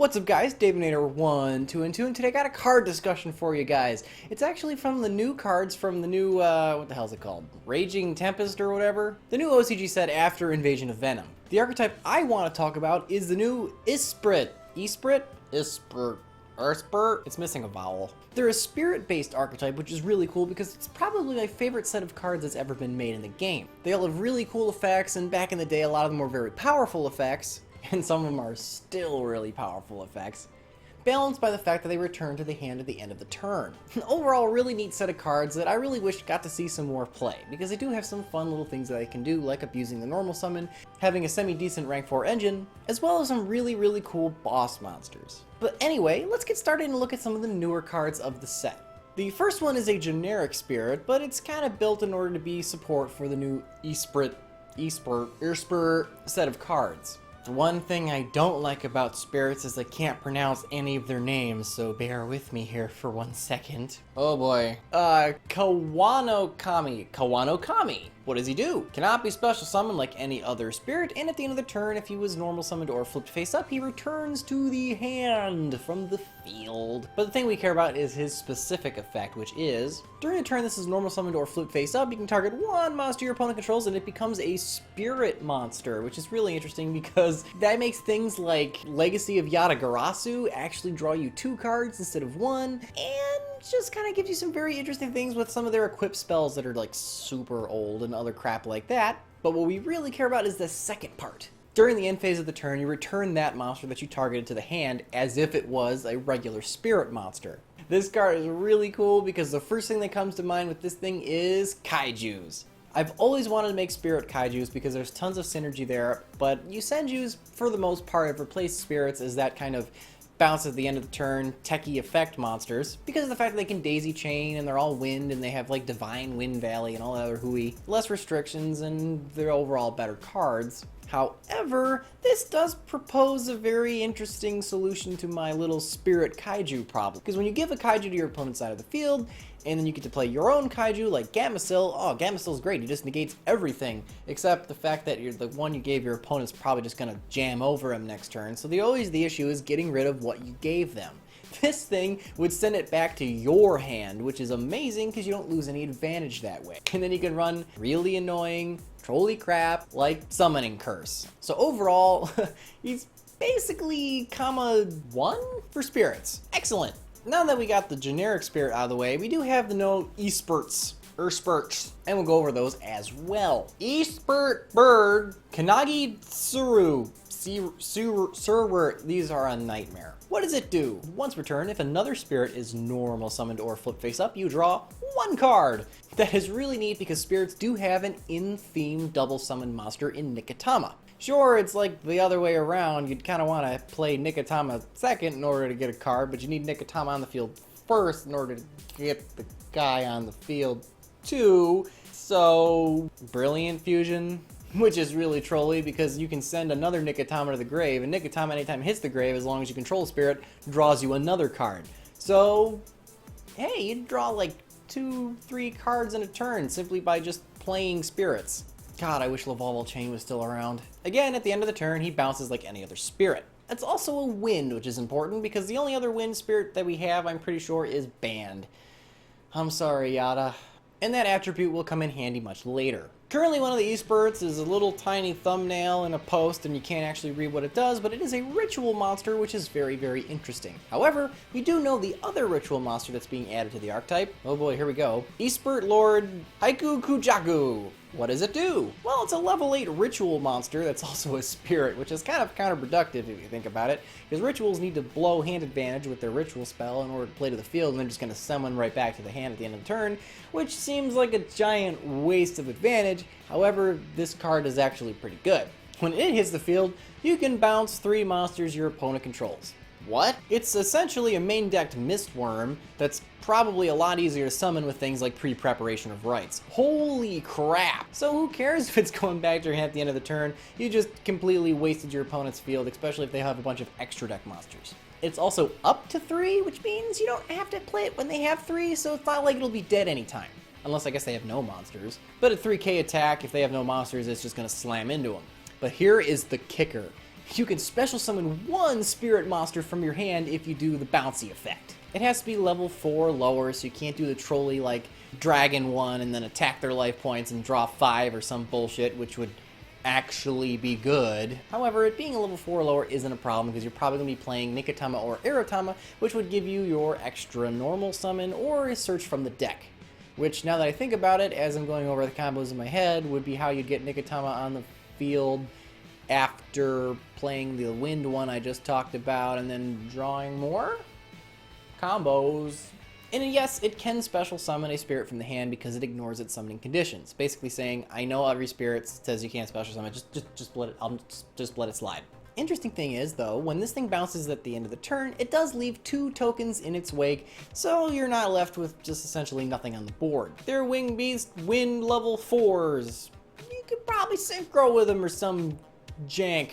What's up guys, Daveinator1, 2 and 2, and today I got a card discussion for you guys. It's actually from the new cards from the new, what the hell is it called? Raging Tempest or whatever? The new OCG set after Invasion of Venom. The archetype I want to talk about is the new Isprit. Isprit? Isprit. Urspurt? It's missing a vowel. They're a spirit-based archetype, which is really cool because it's probably my favorite set of cards that's ever been made in the game. They all have really cool effects, and back in the day a lot of them were very powerful effects, and some of them are still really powerful effects, balanced by the fact that they return to the hand at the end of the turn. An overall really neat set of cards that I really wish got to see some more play, because they do have some fun little things that they can do, like abusing the normal summon, having a semi-decent rank 4 engine, as well as some really cool boss monsters. But anyway, let's get started and look at some of the newer cards of the set. The first one is a generic spirit, but it's kind of built in order to be support for the new Isprit set of cards. The one thing I don't like about spirits is I can't pronounce any of their names, so bear with me here for 1 second. Oh boy. Kawanokami. Kawanokami. What does he do? Cannot be special summoned like any other spirit, and at the end of the turn, if he was normal summoned or flipped face up, he returns to the hand from the field. But the thing we care about is his specific effect, which is, during the turn this is normal summoned or flipped face up, you can target one monster your opponent controls and it becomes a spirit monster, which is really interesting because that makes things like Legacy of Yatagarasu actually draw you 2 cards instead of 1, and just kind of gives you some very interesting things with some of their equipped spells that are like super old and other crap like that. But what we really care about is the second part. During the end phase of the turn, you return that monster that you targeted to the hand as if it was a regular spirit monster. This card is really cool because the first thing that comes to mind with this thing is kaijus. I've always wanted to make spirit kaijus because there's tons of synergy there, but Yusenjus, for the most part, have replaced spirits as that kind of bounce at the end of the turn, techie effect monsters, because of the fact that they can daisy chain and they're all wind and they have like Divine Wind Valley and all that other hooey. Less restrictions and they're overall better cards. However, this does propose a very interesting solution to my little spirit kaiju problem. Because when you give a kaiju to your opponent's side of the field, and then you get to play your own kaiju like Gamecill, oh, Gamecill's great, he just negates everything, except the fact that the one you gave your opponent's probably just gonna jam over him next turn, so the issue is getting rid of what you gave them. This thing would send it back to your hand, which is amazing because you don't lose any advantage that way. And then you can run really annoying, trolly crap like Summoning Curse. So overall, he's basically comma 1 for spirits. Excellent. Now that we got the generic spirit out of the way, we do have the no Ispurts, Urspurts, and we'll go over those as well. Ispurt Bird, Kanagi Tsuru, Surwurt, these are a nightmare. What does it do? Once per turn, if another spirit is normal summoned or flip face up, you draw 1 card. That is really neat because spirits do have an in-theme double summon monster in Nikotama. Sure, it's like the other way around. You'd kind of want to play Nikotama second in order to get a card, but you need Nikotama on the field first in order to get the guy on the field too. So, Brilliant Fusion, which is really trolly because you can send another Nikotama to the grave, and Nikotama anytime it hits the grave, as long as you control spirit, draws you another card. So, hey, you draw like 2-3 cards in a turn simply by just playing spirits. God, I wish Lavalval Chain was still around. Again, at the end of the turn, he bounces like any other spirit. It's also a wind, which is important because the only other wind spirit that we have, I'm pretty sure, is banned. I'm sorry, Yada. And that attribute will come in handy much later. Currently, one of the Ispurts is a little tiny thumbnail in a post, and you can't actually read what it does, but it is a ritual monster, which is very interesting. However, we do know the other ritual monster that's being added to the archetype. Oh boy, here we go. Ispurt Lord Haiku Kujaku. What does it do? Well, it's a level 8 ritual monster that's also a spirit, which is kind of counterproductive if you think about it, because rituals need to blow hand advantage with their ritual spell in order to play to the field, and they're just going to summon right back to the hand at the end of the turn, which seems like a giant waste of advantage. However, this card is actually pretty good. When it hits the field, you can bounce 3 monsters your opponent controls. What? It's essentially a main decked Mistworm that's probably a lot easier to summon with things like pre-preparation of rites. Holy crap! So who cares if it's going back to your hand at the end of the turn? You just completely wasted your opponent's field, especially if they have a bunch of extra deck monsters. It's also up to 3, which means you don't have to play it when they have 3, so it's not like it'll be dead anytime. Unless I guess they have no monsters. But at 3k attack, if they have no monsters, it's just going to slam into them. But here is the kicker. You can special summon one spirit monster from your hand if you do the bouncy effect. It has to be level 4 lower, so you can't do the trolley like dragon one and then attack their life points and draw 5 or some bullshit, which would actually be good. However, it being a level 4 lower isn't a problem because you're probably going to be playing Nikotama or Erotama, which would give you your extra normal summon or a search from the deck. Which, now that I think about it, as I'm going over the combos in my head, would be how you'd get Nikotama on the field after playing the wind one I just talked about and then drawing more combos. And yes, it can special summon a spirit from the hand because it ignores its summoning conditions. Basically saying, I know every spirit says you can't special summon, just let it slide. Interesting thing is, though, when this thing bounces at the end of the turn, it does leave 2 tokens in its wake, so you're not left with just essentially nothing on the board. They're Wing Beast Wind level 4s. You could probably synchro with them or some jank.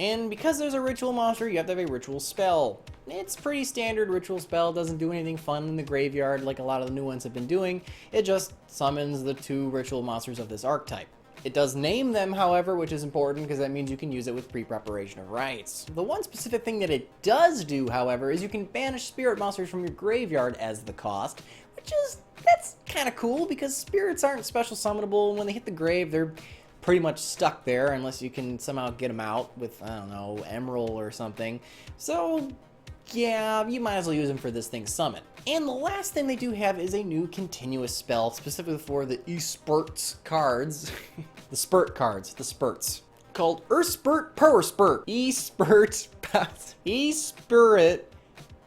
And because there's a ritual monster, you have to have a ritual spell. It's pretty standard ritual spell, doesn't do anything fun in the graveyard like a lot of the new ones have been doing. It just summons the 2 ritual monsters of this archetype. It does name them, however, which is important because that means you can use it with pre-preparation of rites. The one specific thing that it does do, however, is you can banish spirit monsters from your graveyard as the cost, that's kind of cool because spirits aren't special summonable. When they hit the grave, they're pretty much stuck there unless you can somehow get them out with, I don't know, Emerald or something. So yeah, you might as well use them for this thing's summon. And the last thing they do have is a new continuous spell, specifically for the E-Spurts cards. The Spurt cards, the Spurts. Called Earth-Spurt Power Spurt. E-Spurt, E-Spirit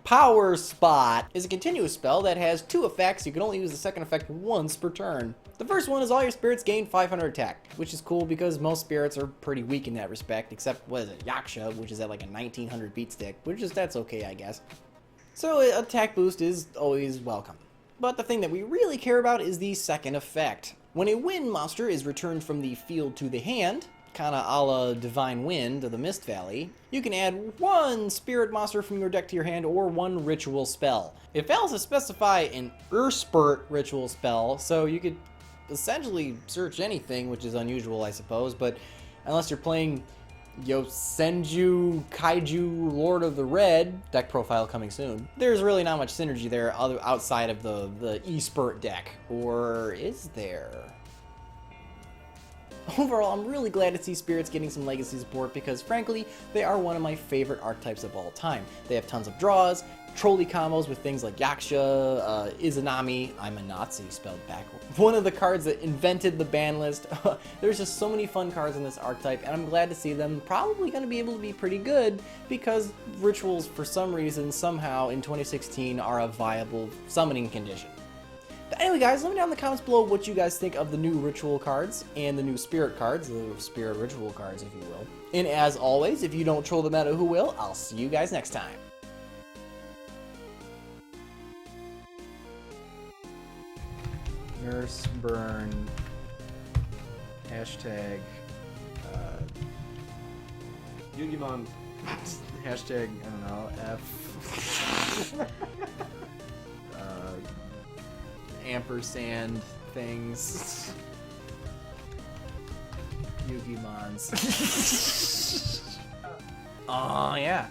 Power Spot is a continuous spell that has 2 effects. You can only use the second effect once per turn. The first one is all your spirits gain 500 attack, which is cool because most spirits are pretty weak in that respect, except, what is it, Yugioh, which is at like a 1900 beat stick, that's okay, I guess. So attack boost is always welcome. But the thing that we really care about is the second effect. When a wind monster is returned from the field to the hand, kinda a la Divine Wind of the Mist Valley, you can add 1 spirit monster from your deck to your hand or 1 ritual spell. It fails to specify an Urspurt ritual spell, so you could essentially search anything, which is unusual, I suppose, but unless you're playing Yosenju Kaiju Lord of the Red, deck profile coming soon, there's really not much synergy there outside of the E-Spurt deck. Or is there? Overall, I'm really glad to see Spirits getting some legacy support because, frankly, they are one of my favorite archetypes of all time. They have tons of draws, trolley combos with things like Yugioh, Izanami, I'm a Nazi spelled backward. One of the cards that invented the ban list. There's just so many fun cards in this archetype, and I'm glad to see them probably going to be able to be pretty good because rituals, for some reason, somehow, in 2016, are a viable summoning condition. But anyway, guys, let me know in the comments below what you guys think of the new ritual cards and the new spirit cards, the spirit ritual cards, if you will. And as always, if you don't troll the meta, who will? I'll see you guys next time. Nurse burn. Hashtag. Yugioh. Hashtag, I don't know, F. Ampersand things. Yugimons. Oh, yeah.